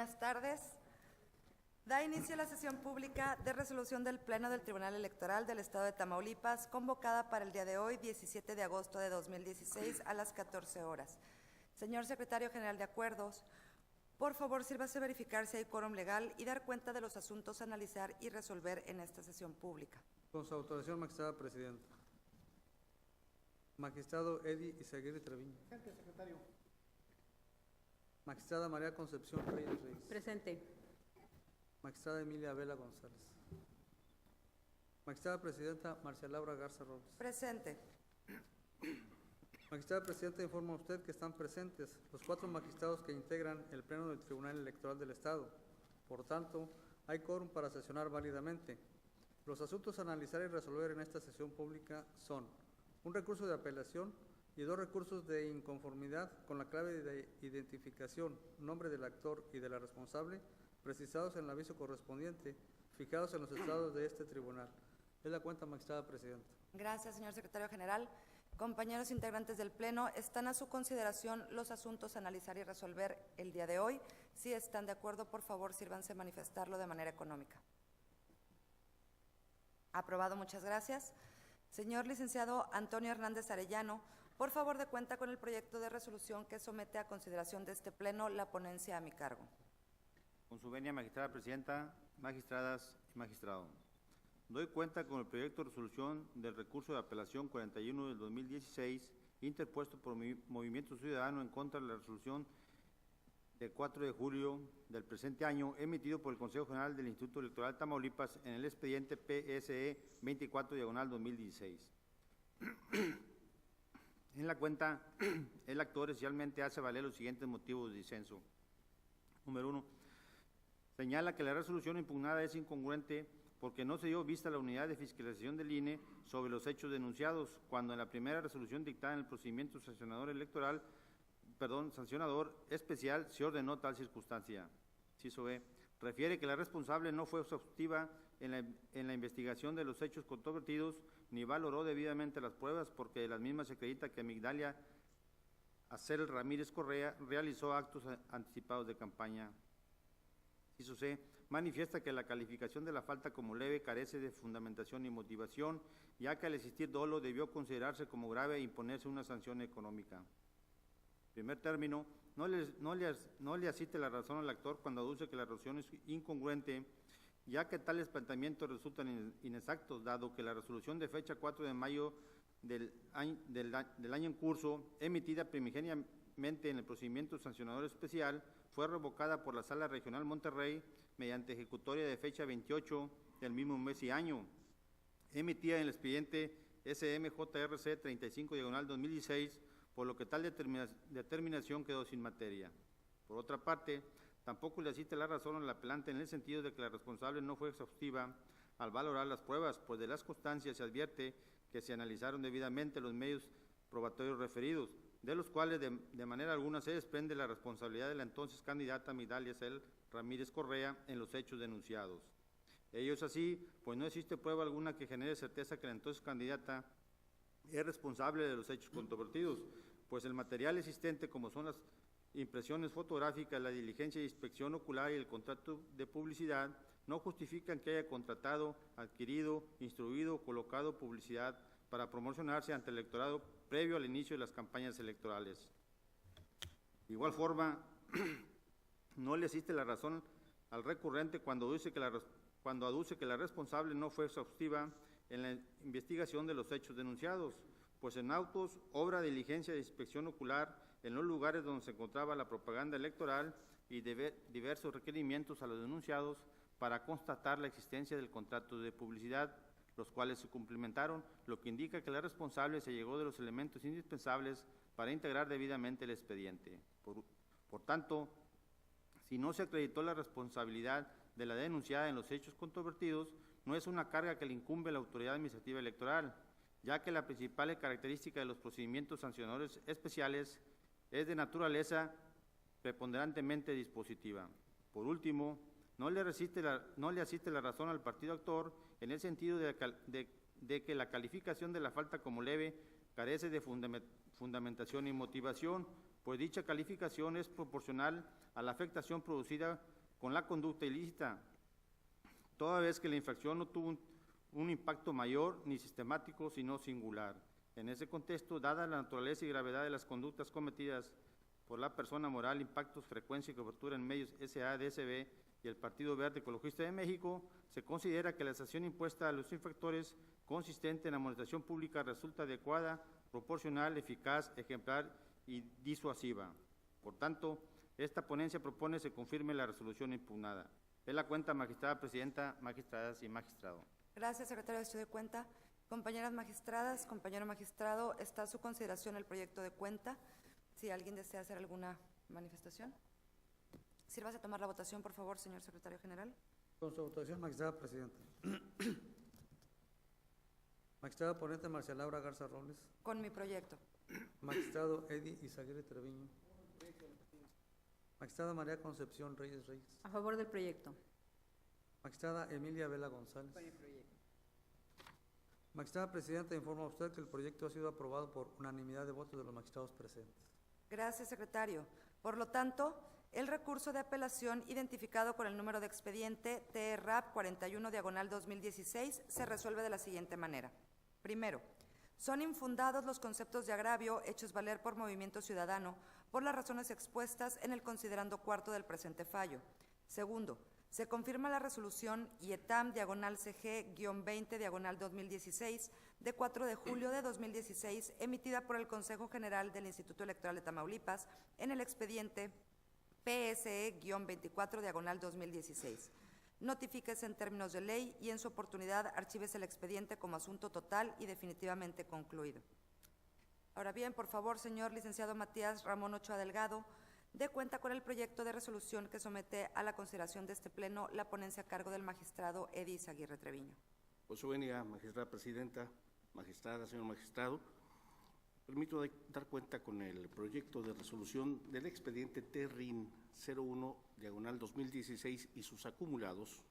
buenas tardes. Da inicio a la sesión pública de resolución del Pleno del Tribunal Electoral del Estado de Tamaulipas, convocada para el día de hoy, 17 de agosto de 2016, a las 14 horas. Señor Secretario General de Acuerdos, por favor, sírvase verificar si hay quórum legal y dar cuenta de los asuntos a analizar y resolver en esta sesión pública. Con su autorización, magistrada presidenta. Magistrado Eddie Izaguirre Treviño. Presente, secretario. Magistrada María Concepción Reyes Reyes. Presente. Magistrada Emilia Vela González. Magistrada Presidenta Marcia Laura Garza Robles. Presente. Magistrada Presidenta, informa a usted que están presentes los 4 magistrados que integran el Pleno del Tribunal Electoral del Estado. Por tanto, hay quórum para sesionar válidamente. Los asuntos a analizar y resolver en esta sesión pública son un recurso de apelación y 2 recursos de inconformidad con la clave de identificación, nombre del actor y de la responsable, precisados en el aviso correspondiente, fijados en los estados de este tribunal. Es la cuenta, magistrada presidenta. Gracias, señor Secretario General. Compañeros integrantes del Pleno, están a su consideración los asuntos a analizar y resolver el día de hoy. Si están de acuerdo, por favor, sírvanse manifestarlo de manera económica. Aprobado, muchas gracias. Señor licenciado Antonio Hernández Arellano, por favor, de cuenta con el proyecto de resolución que somete a consideración de este Pleno la ponencia a mi cargo. Con su venia, magistrada presidenta, magistradas y magistrado. Doy cuenta con el proyecto de resolución del recurso de apelación 41 del 2016, interpuesto por Movimiento Ciudadano en contra de la resolución de 4 de julio del presente año, emitido por el Consejo General del Instituto Electoral de Tamaulipas en el expediente PSE 24/2016. En la cuenta, el actor esencialmente hace valer los siguientes motivos de disenso. Número 1. Señala que la resolución impugnada es incongruente porque no se dio vista a la unidad de fiscalización del INE sobre los hechos denunciados, cuando en la primera resolución dictada en el procedimiento sancionador especial se ordenó tal circunstancia. Inciso B. Refiere que la responsable no fue exhaustiva en la investigación de los hechos controvertidos ni valoró debidamente las pruebas, porque de las mismas se acredita que Migdalia Acel Ramírez Correa realizó actos anticipados de campaña. Inciso C. Manifiesta que la calificación de la falta como leve carece de fundamentación y motivación, ya que al existir dolo debió considerarse como grave e imponerse una sanción económica. Primer término, no le asiste la razón al actor cuando aduce que la resolución es incongruente, ya que tales planteamientos resultan inexactos, dado que la resolución de fecha 4 de mayo del año en curso, emitida primigeniamente en el procedimiento sancionador especial, fue revocada por la Sala Regional Monterrey mediante ejecutoria de fecha 28 del mismo mes y año, emitida en el expediente SMJRC 35/2016, por lo que tal determinación quedó sin materia. Por otra parte, tampoco le asiste la razón al apelante en el sentido de que la responsable no fue exhaustiva al valorar las pruebas, pues de las constancias se advierte que se analizaron debidamente los medios probatorios referidos, de los cuales de manera alguna se desprende la responsabilidad de la entonces candidata Migdalia Acel Ramírez Correa en los hechos denunciados. Ello es así, pues no existe prueba alguna que genere certeza que la entonces candidata es responsable de los hechos controvertidos, pues el material existente, como son las impresiones fotográficas, la diligencia de inspección ocular y el contrato de publicidad, no justifican que haya contratado, adquirido, instruido o colocado publicidad para promocionarse ante el electorado previo al inicio de las campañas electorales. De igual forma, no le asiste la razón al recurrente cuando aduce que la responsable no fue exhaustiva en la investigación de los hechos denunciados, pues en autos obra diligencia de inspección ocular en los lugares donde se encontraba la propaganda electoral y diversos requerimientos a los denunciados para constatar la existencia del contrato de publicidad, los cuales se cumplimentaron, lo que indica que la responsable se llegó de los elementos indispensables para integrar debidamente el expediente. Por tanto, si no se acreditó la responsabilidad de la denunciada en los hechos controvertidos, no es una carga que le incumbe a la autoridad administrativa electoral, ya que la principal característica de los procedimientos sancionadores especiales es de naturaleza preponderantemente dispositiva. Por último, no le asiste la razón al partido actor en el sentido de que la calificación de la falta como leve carece de fundamentación y motivación, pues dicha calificación es proporcional a la afectación producida con la conducta ilícita, toda vez que la infracción no tuvo un impacto mayor ni sistemático, sino singular. En ese contexto, dada la naturaleza y gravedad de las conductas cometidas por la persona moral, impactos, frecuencia y cobertura en medios SADCB y el Partido Verde Ecologista de México, se considera que la sanción impuesta a los infractores consistente en la amonestación pública resulta adecuada, proporcional, eficaz, ejemplar y disuasiva. Por tanto, esta ponencia propone se confirme la resolución impugnada. Es la cuenta, magistrada presidenta, magistradas y magistrado. Gracias, secretario de Estudio de Cuenta. Compañeras magistradas, compañero magistrado, está a su consideración el proyecto de cuenta. Si alguien desea hacer alguna manifestación. Sírvase a tomar la votación, por favor, señor secretario general. Con su votación, magistrada presidenta. Magistrada ponente Marcia Laura Garza Robles. Con mi proyecto. Magistrado Eddie Izaguirre Treviño. Magistrada María Concepción Reyes Reyes. A favor del proyecto. Magistrada Emilia Vela González. Magistrada presidenta, informa a usted que el proyecto ha sido aprobado por unanimidad de votos de los magistrados presentes. Gracias, secretario. Por lo tanto, el recurso de apelación identificado con el número de expediente TRAP 41/2016 se resuelve de la siguiente manera. Primero, son infundados los conceptos de agravio hechos valer por Movimiento Ciudadano por las razones expuestas en el considerando cuarto del presente fallo. Segundo, se confirma la resolución IETAM-CG-20/2016 de 4 de julio de 2016 emitida por el Consejo General del Instituto Electoral de Tamaulipas en el expediente PSE-24/2016. Notifíquese en términos de ley y en su oportunidad archívese el expediente como asunto total y definitivamente concluido. Ahora bien, por favor, señor licenciado Matías Ramón Ochoa Delgado, dé cuenta con el proyecto de resolución que somete a la consideración de este Pleno la ponencia a cargo del magistrado Eddie Izaguirre Treviño. Pues venia, magistrada presidenta, magistrada, señor magistrado, permito dar cuenta con el proyecto de resolución del expediente TRIN 01/2016 y sus acumulados,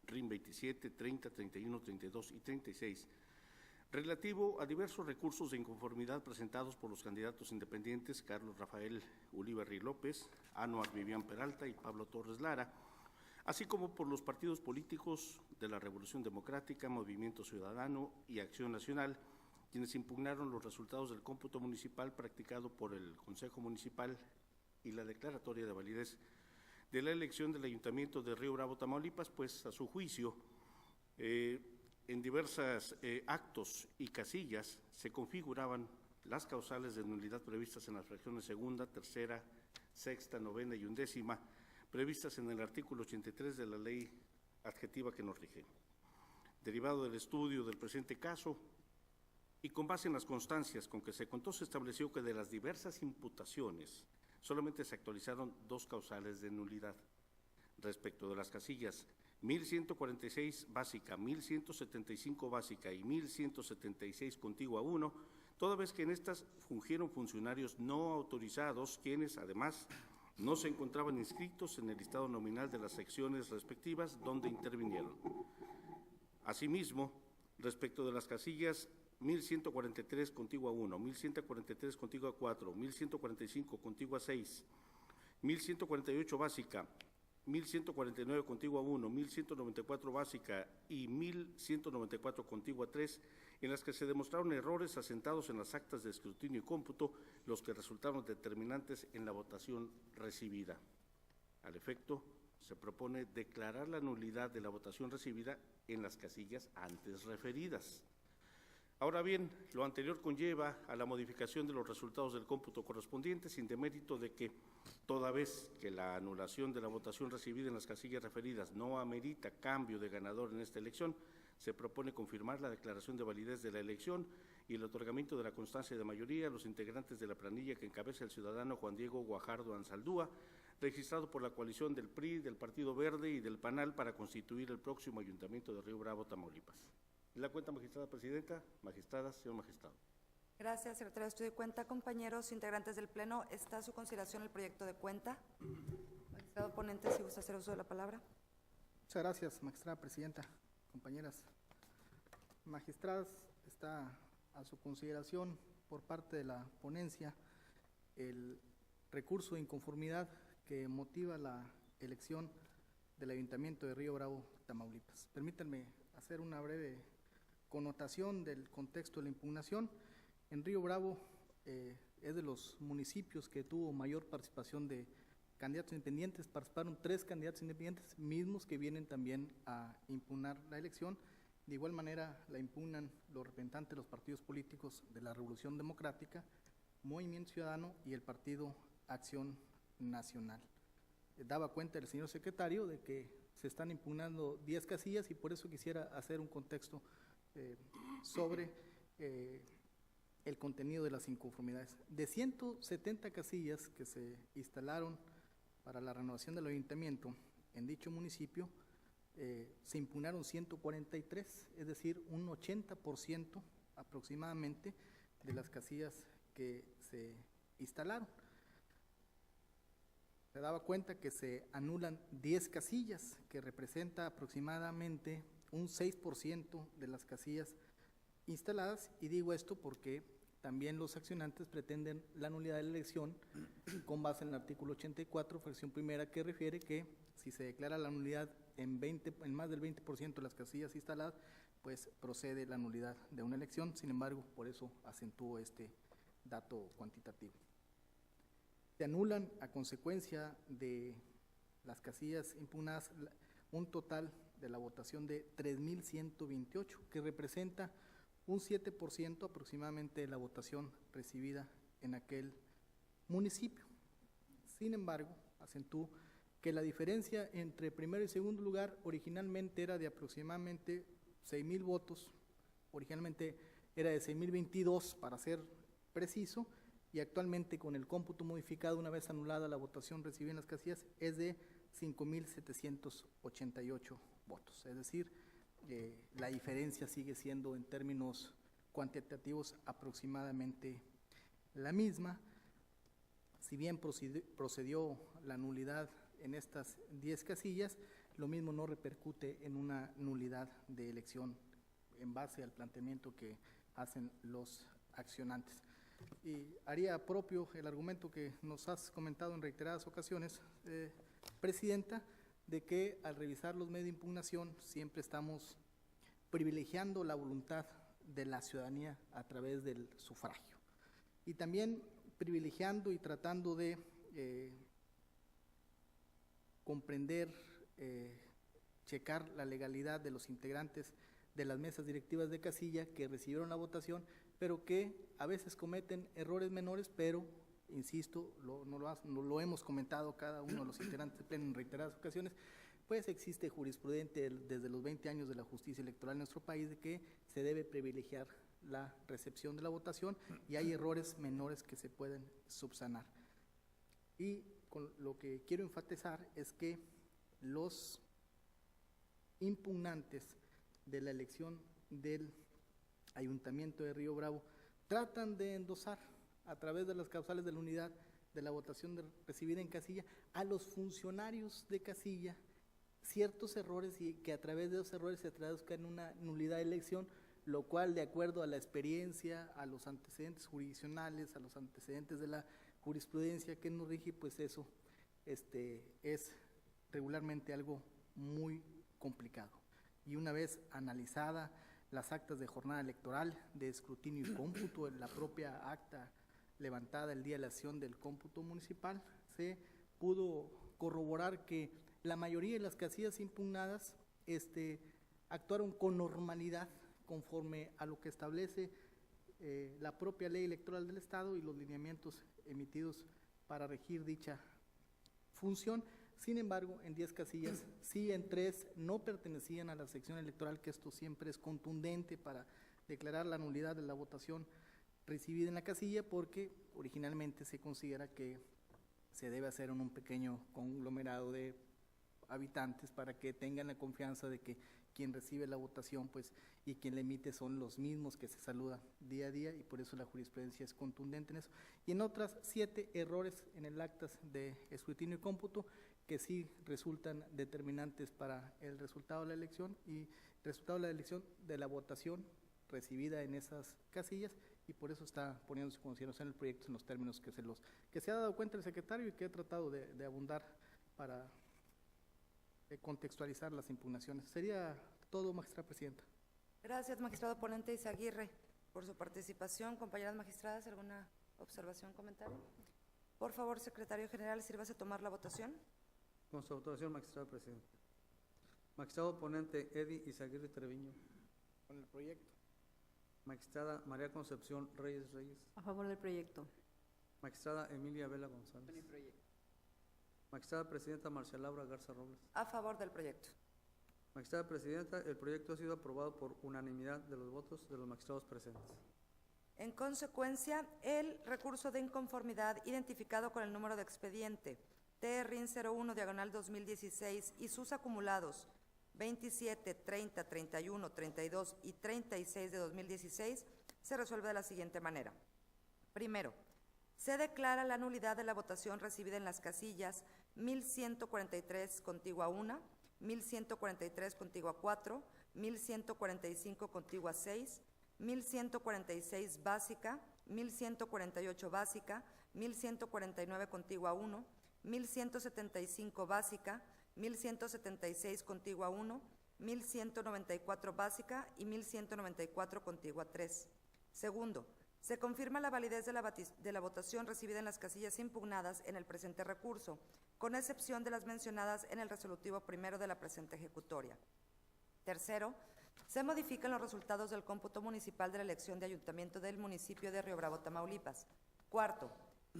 RIN 27, 30, 31, 32 y 36, relativo a diversos recursos de inconformidad presentados por los candidatos independientes Carlos Rafael Ulibarri López, Anuar Vivian Peralta y Pablo Torres Lara, así como por los partidos políticos de la Revolución Democrática, Movimiento Ciudadano y Acción Nacional, quienes impugnaron los resultados del cómputo municipal practicado por el Consejo Municipal y la declaratoria de validez de la elección del Ayuntamiento de Río Bravo, Tamaulipas, pues a su juicio, en diversos actos y casillas se configuraban las causales de nulidad previstas en las fracciones segunda, tercera, sexta, novena y undécima, previstas en el artículo 83 de la ley adjetiva que nos rige. Derivado del estudio del presente caso y con base en las constancias con que se contó, se estableció que de las diversas imputaciones solamente se actualizaron 2 causales de nulidad. Respecto de las casillas 1146 básica, 1175 básica y 1176 contigua 1, toda vez que en estas fungieron funcionarios no autorizados, quienes además no se encontraban inscritos en el listado nominal de las secciones respectivas donde intervinieron. Asimismo, respecto de las casillas 1143 contigua 1, 1143 contigua 4, 1145 contigua 6, 1148 básica, 1149 contigua 1, 1194 básica y 1194 contigua 3, en las que se demostraron errores asentados en las actas de escrutinio y cómputo, los que resultaron determinantes en la votación recibida. Al efecto, se propone declarar la nulidad de la votación recibida en las casillas antes referidas. Ahora bien, lo anterior conlleva a la modificación de los resultados del cómputo correspondiente, sin demérito de que, toda vez que la anulación de la votación recibida en las casillas referidas no amerita cambio de ganador en esta elección, se propone confirmar la declaración de validez de la elección y el otorgamiento de la constancia de mayoría a los integrantes de la planilla que encabeza el ciudadano Juan Diego Guajardo Ansaldúa, registrado por la coalición del PRI, del Partido Verde y del PANAL para constituir el próximo Ayuntamiento de Río Bravo, Tamaulipas. La cuenta, magistrada presidenta, magistradas, señor magistrado. Gracias, secretario de Estudio y Cuenta. Compañeros integrantes del Pleno, ¿está a su consideración el proyecto de cuenta? Magistrado ponente, si gusta hacer uso de la palabra. Muchas gracias, magistrada presidenta. Compañeras magistradas, está a su consideración por parte de la ponencia el recurso de inconformidad que motiva la elección del Ayuntamiento de Río Bravo, Tamaulipas. Permítanme hacer una breve connotación del contexto de la impugnación. En Río Bravo es de los municipios que tuvo mayor participación de candidatos independientes. Participaron 3 candidatos independientes, mismos que vienen también a impugnar la elección. De igual manera la impugnan los representantes de los partidos políticos de la Revolución Democrática, Movimiento Ciudadano y el Partido Acción Nacional. Daba cuenta el señor secretario de que se están impugnando 10 casillas y por eso quisiera hacer un contexto sobre el contenido de las inconformidades. De 170 casillas que se instalaron para la renovación del ayuntamiento en dicho municipio, se impugnaron 143, es decir, un 80% aproximadamente de las casillas que se instalaron. Se daba cuenta que se anulan 10 casillas, que representa aproximadamente un 6% de las casillas instaladas, y digo esto porque también los accionantes pretenden la nulidad de la elección con base en el artículo 84, fracción primera, que refiere que si se declara la nulidad en más del 20% de las casillas instaladas, pues procede la nulidad de una elección. Sin embargo, por eso acentúo este dato cuantitativo. Se anulan a consecuencia de las casillas impugnadas un total de la votación de 3.128, que representa un 7% aproximadamente de la votación recibida en aquel municipio. Sin embargo, acentúo que la diferencia entre primero y segundo lugar originalmente era de aproximadamente 6.000 votos, originalmente era de 6.022 para ser preciso, y actualmente con el cómputo modificado, una vez anulada la votación recibida en las casillas, es de 5.788 votos. Es decir, la diferencia sigue siendo en términos cuantitativos aproximadamente la misma. Si bien procedió la nulidad en estas 10 casillas, lo mismo no repercute en una nulidad de elección en base al planteamiento que hacen los accionantes. Y haría propio el argumento que nos has comentado en reiteradas ocasiones, Presidenta, de que al revisar los medios de impugnación siempre estamos privilegiando la voluntad de la ciudadanía a través del sufragio, y también privilegiando y tratando de comprender, checar la legalidad de los integrantes de las mesas directivas de casilla que recibieron la votación, pero que a veces cometen errores menores, pero, insisto, lo hemos comentado cada uno de los integrantes del Pleno en reiteradas ocasiones, pues existe jurisprudencia desde los 20 años de la justicia electoral en nuestro país de que se debe privilegiar la recepción de la votación y hay errores menores que se pueden subsanar. Y con lo que quiero enfatizar es que los impugnantes de la elección del Ayuntamiento de Río Bravo tratan de endosar a través de las causales de la unidad de la votación recibida en casilla a los funcionarios de casilla ciertos errores y que a través de esos errores se traduzcan en una nulidad de elección, lo cual, de acuerdo a la experiencia, a los antecedentes jurisdiccionales, a los antecedentes de la jurisprudencia que nos rige, pues eso es regularmente algo muy complicado. Y una vez analizada las actas de jornada electoral, de escrutinio y cómputo, en la propia acta levantada el día de la acción del cómputo municipal, se pudo corroborar que la mayoría de las casillas impugnadas actuaron con normalidad conforme a lo que establece la propia ley electoral del Estado y los lineamientos emitidos para regir dicha función. Sin embargo, en 10 casillas, sí en 3 no pertenecían a la sección electoral, que esto siempre es contundente para declarar la nulidad de la votación recibida en la casilla, porque originalmente se considera que se debe hacer en un pequeño conglomerado de habitantes para que tengan la confianza de que quien recibe la votación pues y quien la emite son los mismos que se saludan día a día, y por eso la jurisprudencia es contundente en eso. Y en otras 7 errores en el actas de escrutinio y cómputo que sí resultan determinantes para el resultado de la elección y resultado de la elección de la votación recibida en esas casillas, y por eso está poniéndose consideración el proyecto en los términos que se ha dado cuenta el secretario y que he tratado de abundar para contextualizar las impugnaciones. Sería todo, magistrada presidenta. Gracias, magistrado ponente Izaguirre, por su participación. Compañeras magistradas, ¿alguna observación, comentario? Por favor, secretario general, sírvase a tomar la votación. Con su autorización, magistrado presidente. Magistrado ponente Eddie Izaguirre Treviño. Con el proyecto. Magistrada María Concepción Reyes Reyes. A favor del proyecto. Magistrada Emilia Vela González. Magistrada presidenta Marcia Laura Garza Robles. A favor del proyecto. Magistrada presidenta, el proyecto ha sido aprobado por unanimidad de los votos de los magistrados presentes. En consecuencia, el recurso de inconformidad identificado con el número de expediente TRIN 01/2016 y sus acumulados 27, 30, 31, 32 y 36 de 2016 se resuelve de la siguiente manera. Primero, se declara la nulidad de la votación recibida en las casillas 1143 contigua 1, 1143 contigua 4, 1145 contigua 6, 1146 básica, 1148 básica, 1149 contigua 1, 1175 básica, 1176 contigua 1, 1194 básica y 1194 contigua 3. Segundo, se confirma la validez de la votación recibida en las casillas impugnadas en el presente recurso, con excepción de las mencionadas en el resolutivo primero de la presente ejecutoria. Tercero, se modifican los resultados del cómputo municipal de la elección de ayuntamiento del municipio de Río Bravo, Tamaulipas. Cuarto,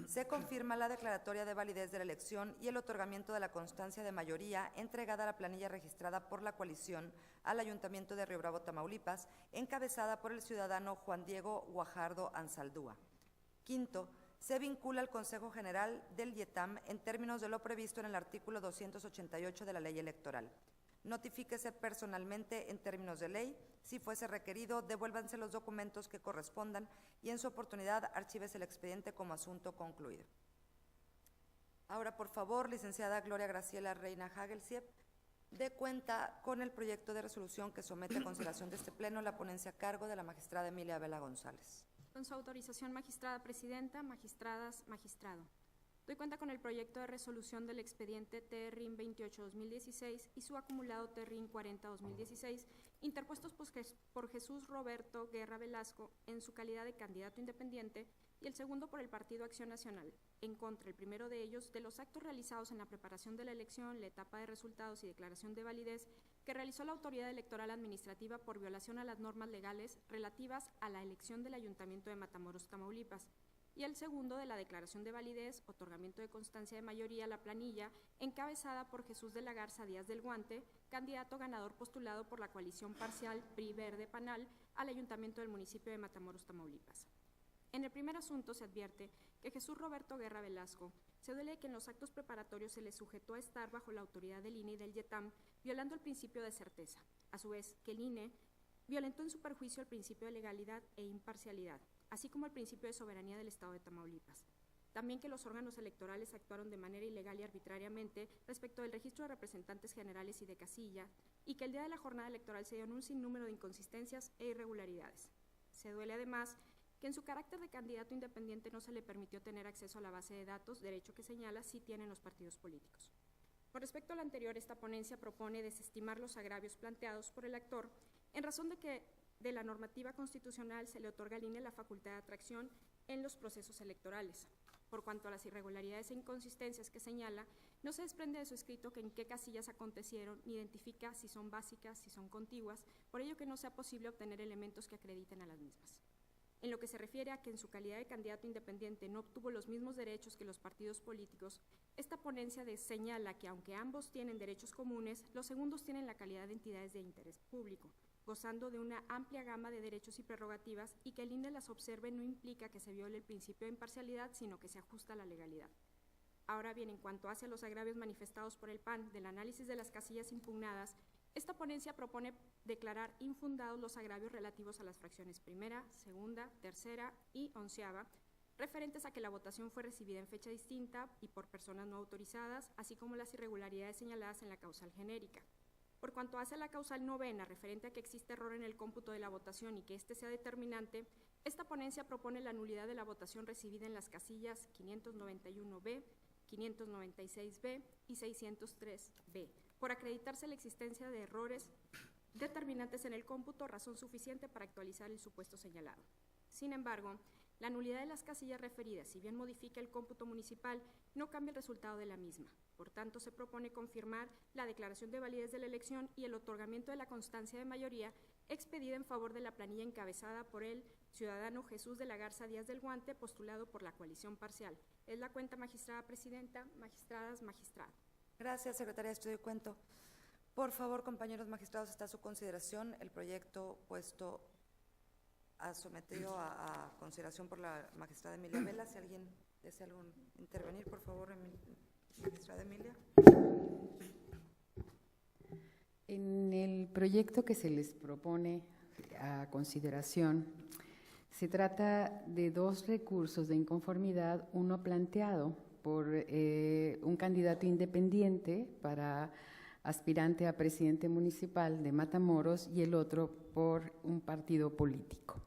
se confirma la declaratoria de validez de la elección y el otorgamiento de la constancia de mayoría entregada a la planilla registrada por la coalición al Ayuntamiento de Río Bravo, Tamaulipas, encabezada por el ciudadano Juan Diego Guajardo Ansaldúa. Quinto, se vincula al Consejo General del IETAM en términos de lo previsto en el artículo 288 de la Ley Electoral. Notifíquese personalmente en términos de ley. Si fuese requerido, devuélvanse los documentos que correspondan y en su oportunidad archívese el expediente como asunto concluido. Ahora, por favor, licenciada Gloria Graciela Reina Hagelsiep, dé cuenta con el proyecto de resolución que somete a consideración de este Pleno la ponencia a cargo de la magistrada Emilia Vela González. Con su autorización, magistrada presidenta, magistradas, magistrado. Doy cuenta con el proyecto de resolución del expediente TRIN 28-2016 y su acumulado TRIN 40-2016, interpuestos por Jesús Roberto Guerra Velasco en su calidad de candidato independiente y el segundo por el Partido Acción Nacional, en contra, el primero de ellos, de los actos realizados en la preparación de la elección, la etapa de resultados y declaración de validez que realizó la Autoridad Electoral Administrativa por violación a las normas legales relativas a la elección del Ayuntamiento de Matamoros, Tamaulipas, y el segundo de la declaración de validez, otorgamiento de constancia de mayoría a la planilla, encabezada por Jesús de la Garza Díaz del Guante, candidato ganador postulado por la coalición parcial PRI Verde Panal al Ayuntamiento del municipio de Matamoros, Tamaulipas. En el primer asunto se advierte que Jesús Roberto Guerra Velasco se duele que en los actos preparatorios se le sujetó a estar bajo la autoridad del INE y del IETAM, violando el principio de certeza. A su vez, que el INE violentó en su perjuicio el principio de legalidad e imparcialidad, así como el principio de soberanía del Estado de Tamaulipas. También que los órganos electorales actuaron de manera ilegal y arbitrariamente respecto del registro de representantes generales y de casilla, y que el día de la jornada electoral se dieron un sinnúmero de inconsistencias e irregularidades. Se duele además que en su carácter de candidato independiente no se le permitió tener acceso a la base de datos, derecho que señala sí tienen los partidos políticos. Con respecto a lo anterior, esta ponencia propone desestimar los agravios planteados por el actor en razón de que de la normativa constitucional se le otorga al INE la facultad de atracción en los procesos electorales. Por cuanto a las irregularidades e inconsistencias que señala, no se desprende de su escrito que en qué casillas acontecieron, ni identifica si son básicas, si son contiguas, por ello que no sea posible obtener elementos que acrediten a las mismas. En lo que se refiere a que en su calidad de candidato independiente no obtuvo los mismos derechos que los partidos políticos, esta ponencia señala que aunque ambos tienen derechos comunes, los segundos tienen la calidad de entidades de interés público, gozando de una amplia gama de derechos y prerrogativas, y que el INE las observe no implica que se viole el principio de imparcialidad, sino que se ajusta a la legalidad. Ahora bien, en cuanto hace los agravios manifestados por el PAN del análisis de las casillas impugnadas, esta ponencia propone declarar infundados los agravios relativos a las fracciones primera, segunda, tercera y onceava, referentes a que la votación fue recibida en fecha distinta y por personas no autorizadas, así como las irregularidades señaladas en la causal genérica. Por cuanto hace a la causal novena, referente a que existe error en el cómputo de la votación y que éste sea determinante, esta ponencia propone la nulidad de la votación recibida en las casillas 591B, 596B y 603B, por acreditarse la existencia de errores determinantes en el cómputo, razón suficiente para actualizar el supuesto señalado. Sin embargo, la nulidad de las casillas referidas, si bien modifica el cómputo municipal, no cambia el resultado de la misma. Por tanto, se propone confirmar la declaración de validez de la elección y el otorgamiento de la constancia de mayoría expedida en favor de la planilla encabezada por el ciudadano Jesús de la Garza Díaz del Guante, postulado por la coalición parcial. Es la cuenta, magistrada presidenta, magistradas, magistrado. Gracias, secretaria de Estudio y Cuento. Por favor, compañeros magistrados, está a su consideración el proyecto sometido a consideración por la magistrada Emilia Vela. Si alguien desea intervenir, por favor, magistrada Emilia. En el proyecto que se les propone a consideración, se trata de 2 recursos de inconformidad, uno planteado por un candidato independiente para aspirante a presidente municipal de Matamoros y el otro por un partido político.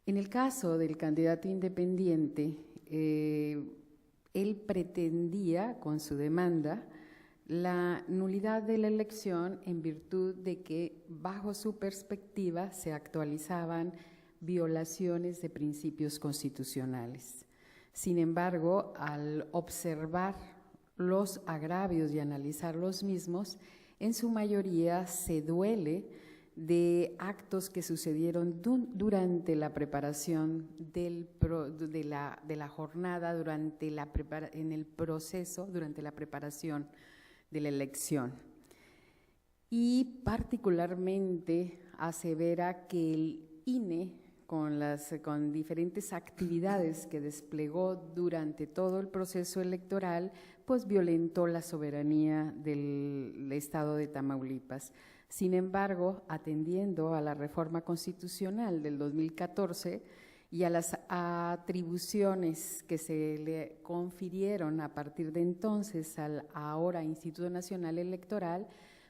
En el caso del candidato independiente, él pretendía con su demanda la nulidad de la elección en virtud de que bajo su perspectiva se actualizaban violaciones de principios constitucionales. Sin embargo, al observar los agravios y analizar los mismos, en su mayoría se duele de actos que sucedieron durante la preparación de la jornada, durante la preparación de la elección. Y particularmente asevera que el INE, con diferentes actividades que desplegó durante todo el proceso electoral, pues violentó la soberanía del Estado de Tamaulipas. Sin embargo, atendiendo a la reforma constitucional del 2014 y a las atribuciones que se le confirieron a partir de entonces al ahora Instituto Nacional Electoral,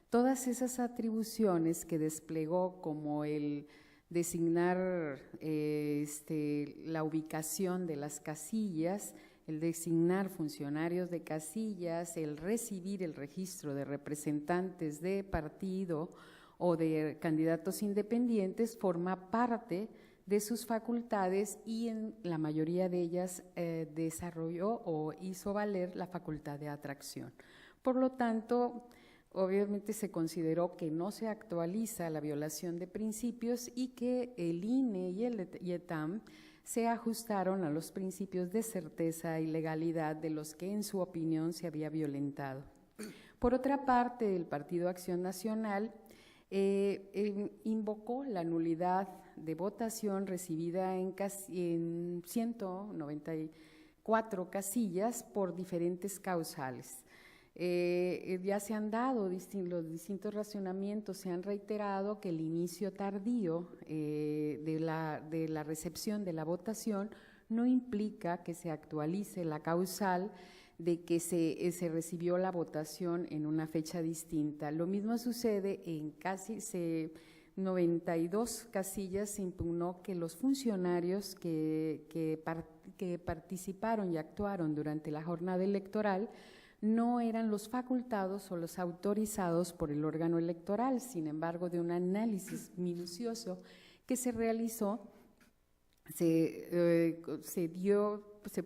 todas esas atribuciones que desplegó, como el designar la ubicación de las casillas, el designar funcionarios de casillas, el recibir el registro de representantes de partido o de candidatos independientes, forma parte de sus facultades y en la mayoría de ellas desarrolló o hizo valer la facultad de atracción. Por lo tanto, obviamente se consideró que no se actualiza la violación de principios y que el INE y el ETAM se ajustaron a los principios de certeza y legalidad de los que en su opinión se había violentado. Por otra parte, el Partido Acción Nacional invocó la nulidad de votación recibida en 194 casillas por diferentes causales. Ya se han dado los distintos razonamientos, se han reiterado que el inicio tardío de la recepción de la votación no implica que se actualice la causal de que se recibió la votación en una fecha distinta. Lo mismo sucede en casi 92 casillas. Se impugnó que los funcionarios que participaron y actuaron durante la jornada electoral no eran los facultados o los autorizados por el órgano electoral. Sin embargo, de un análisis minucioso que se realizó, se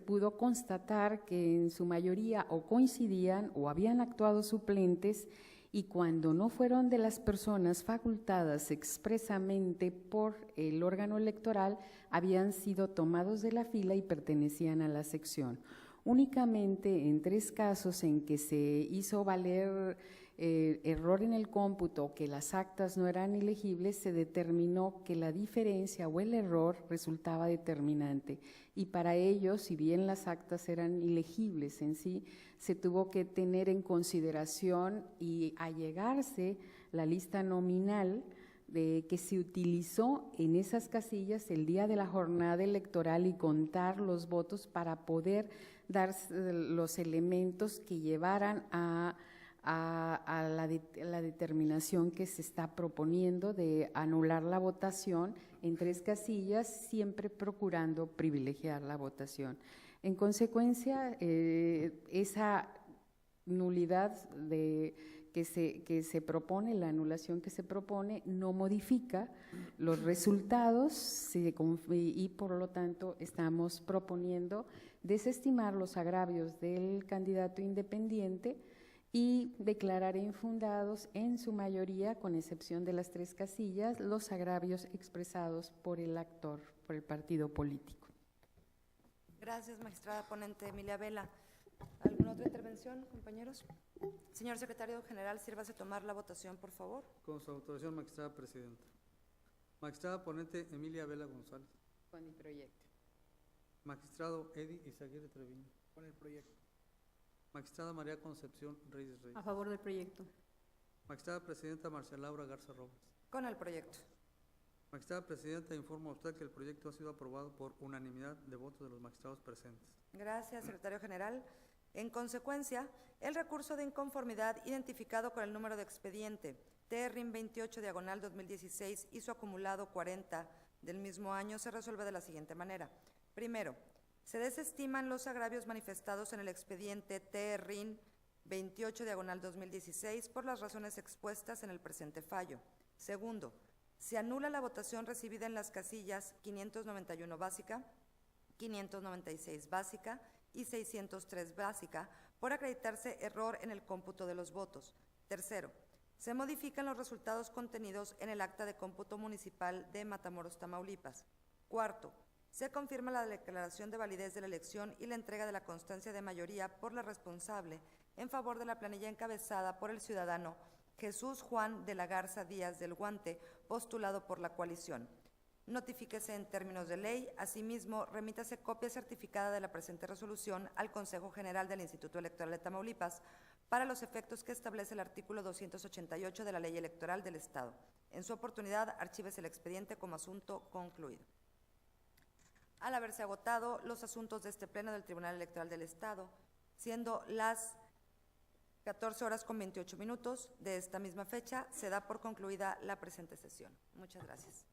pudo constatar que en su mayoría o coincidían o habían actuado suplentes, y cuando no fueron de las personas facultadas expresamente por el órgano electoral, habían sido tomados de la fila y pertenecían a la sección. Únicamente en 3 casos en que se hizo valer error en el cómputo, que las actas no eran ilegibles, se determinó que la diferencia o el error resultaba determinante, y para ello, si bien las actas eran ilegibles en sí, se tuvo que tener en consideración y allegarse la lista nominal que se utilizó en esas casillas el día de la jornada electoral y contar los votos para poder dar los elementos que llevaran a la determinación que se está proponiendo de anular la votación en 3 casillas, siempre procurando privilegiar la votación. En consecuencia, esa nulidad que se propone, la anulación que se propone, no modifica los resultados y por lo tanto estamos proponiendo desestimar los agravios del candidato independiente y declarar infundados en su mayoría, con excepción de las 3 casillas, los agravios expresados por el actor, por el partido político. Gracias, magistrada ponente Emilia Vela. ¿Alguna otra intervención, compañeros? Señor secretario general, sírvase tomar la votación, por favor. Con su autorización, magistrada presidenta. Magistrada ponente Emilia Vela González. Con el proyecto. Magistrado Edi Izaguirre Treviño. Con el proyecto. Magistrada María Concepción Reyes Reyes. A favor del proyecto. Magistrada presidenta Marcia Laura Garza Robles. Con el proyecto. Magistrada presidenta, informa a usted que el proyecto ha sido aprobado por unanimidad de votos de los magistrados presentes. Gracias, secretario general. En consecuencia, el recurso de inconformidad identificado con el número de expediente TRIN 28 diagonal 2016 y su acumulado 40 del mismo año se resuelve de la siguiente manera. Primero, se desestiman los agravios manifestados en el expediente TRIN 28 diagonal 2016 por las razones expuestas en el presente fallo. Segundo, se anula la votación recibida en las casillas 591 básica, 596 básica y 603 básica por acreditarse error en el cómputo de los votos. Tercero, se modifican los resultados contenidos en el acta de cómputo municipal de Matamoros, Tamaulipas. Cuarto, se confirma la declaración de validez de la elección y la entrega de la constancia de mayoría por la responsable en favor de la planilla encabezada por el ciudadano Jesús Juan de la Garza Díaz del Guante, postulado por la coalición. Notifíquese en términos de ley. Asimismo, remítase copia certificada de la presente resolución al Consejo General del Instituto Electoral de Tamaulipas para los efectos que establece el artículo 288 de la Ley Electoral del Estado. En su oportunidad, archívese el expediente como asunto concluido. Al haberse agotado los asuntos de este pleno del Tribunal Electoral del Estado, siendo las 14:28 de esta misma fecha, se da por concluida la presente sesión. Muchas gracias.